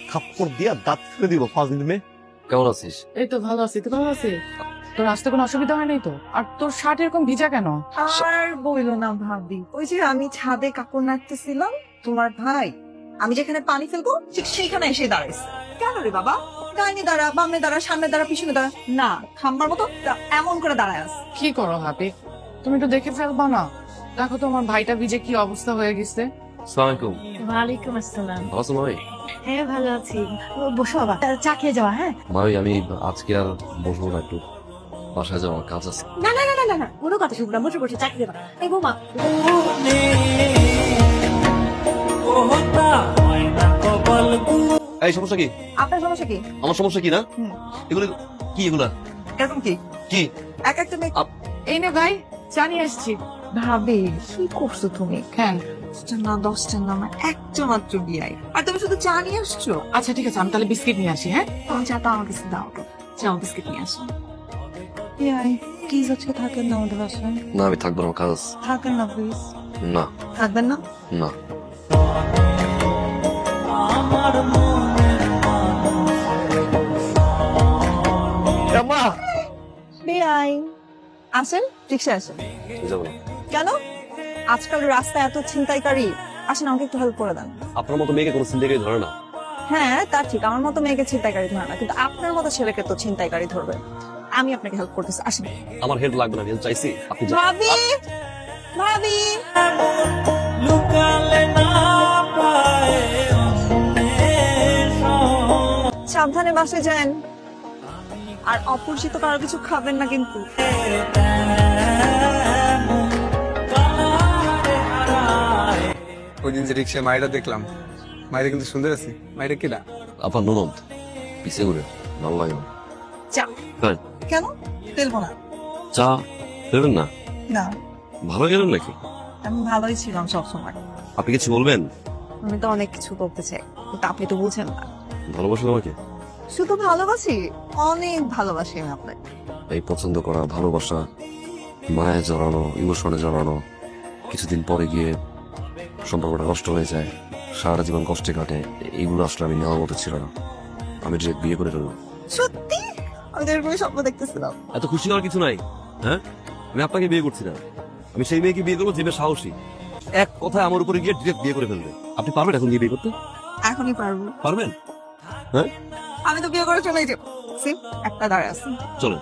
থাপ্পড় দিয়া দাঁত ফেলে দিব ফাজিল মেয়ে। কেমন আছিস? এই তো ভালো আছি, তুই ভালো আছিস? তোর আসতে কোনো অসুবিধা হয় নাই তো? আর তোর শার্ট এরকম ভিজা কেন? আর বইলো না ভাবি, ওই যে আমি ছাদে কাপড় নাড়তেছিলাম, তোমার ভাই আমি যেখানে পানি ফেলবো ঠিক সেইখানে এসে দাঁড়াইছে। কেন রে বাবা? ডাইনে দাঁড়া, বামে দাঁড়া, সামনে দাঁড়া, পিছনে দাঁড়া, না খাম্বার মতো এমন করে দাঁড়ায় আছে। কি করো হাবি, তুমি একটু দেখে ফেলবা না? দেখো তো আমার ভাইটা ভিজে কি অবস্থা হয়ে গেছে। আসসালামু আলাইকুম। ওয়ালাইকুম আসসালাম। ভালো আছো মামি? হ্যাঁ ভালো আছি। বসো বাবা, চা খেয়ে যাওয়া। হ্যাঁ মামি আমি আজকে আর বসবো না, একটু বাসায় যাওয়ার কাজ আছে। না না না না না না, কোনো কথা শুনবো না, বসে বসে চা খেয়ে যাবা। এই বৌমা, এই সমস্যা কি? আপনার সমস্যা কি? আমার সমস্যা কি না? হুম। এগুলো কি? এগুলা এরকম কি কি? এক একটা মেয়ে। এই নে ভাই, চা নিয়ে আসছি। ভাবি কি করছো তুমি? কেন? 10টা না 10টা না, আমার একটা মাত্র বিয়াই, আর তুমি শুধু চা নিয়ে আসছো। আচ্ছা ঠিক আছে, আমি তাহলে বিস্কিট নিয়ে আসি। হ্যাঁ তোমার চাটা আমার কাছে দাও তো, চাও বিস্কিট নিয়ে আসো। বিয়াই প্লিজ আজকে থাকেন না আমাদের বাসায়, না আমি থাকবো না, আমার কাজ আছে। থাকেন না প্লিজ। না থাকবেন না? না। আম্মা বিয়াই আসেন, রিক্সা আসেন। যাবো না। কেন? আজকাল রাস্তায় এত ছিনতাইকারী, আসেন আমাকে একটু হেল্প করে দেন। আপনার মতো মেয়েকে কোনো চিন্তাই ধরে না। হ্যাঁ তা ঠিক, আমার মতো মেয়েকে ছিনতাইকারী ধরে না, কিন্তু আপনার মতো ছেলেকে তো ছিনতাইকারী ধরবে। আমি আপনাকে হেল্প করতেছি, আসেন। আমার হেল্প লাগবে না, হেল্প চাইছি, আপনি যান। ভাবি, ভাবি সাবধানে বাসে যান, আর অপরিচিত কারো কিছু খাবেন না কিন্তু। ওই দিন যে রিক্সায় মায়েরা দেখলাম, মায়েরা কিন্তু সুন্দর আছে। মায়েরা কিনা? আপনার ননদ পিছিয়ে ঘুরে ভালো লাগে না। চা তাই? কেন ফেলবো না? চা দেবেন না? না, ভালো গেলেন নাকি? আমি ভালোই ছিলাম সবসময়। আপনি কিছু বলবেন? আমি তো অনেক কিছু বলতে চাই, কিন্তু আপনি তো বুঝেন না। ভালোবাসেন আমাকে? শুধু ভালোবাসি, অনেক ভালোবাসি আমি আপনাকে। এই পছন্দ করা, ভালোবাসা, মায়ে জড়ানো, ইমোশনে জড়ানো, কিছুদিন পরে গিয়ে সম্পর্কটা নষ্ট হয়ে যায়, সারা জীবন কষ্টে কাটে, এইগুলো আসলে আমি নেওয়ার মতো ছিল না। আমি ডিরেক্ট বিয়ে করে ফেললাম। সত্যি আমি তো এরকমই স্বপ্ন দেখতেছিলাম। এত খুশি হওয়ার কিছু নাই। হ্যাঁ, আমি আপনাকে বিয়ে করছি না, আমি সেই মেয়েকে বিয়ে করবো যে মেয়ে সাহসী, এক কথায় আমার উপরে গিয়ে ডিরেক্ট বিয়ে করে ফেলবে। আপনি পারবেন এখন গিয়ে বিয়ে করতে? এখনই পারবো। পারবেন? হ্যাঁ আমি তো বিয়ে করে চলে যাবো। একটা দাঁড়ায় আছে। চলেন।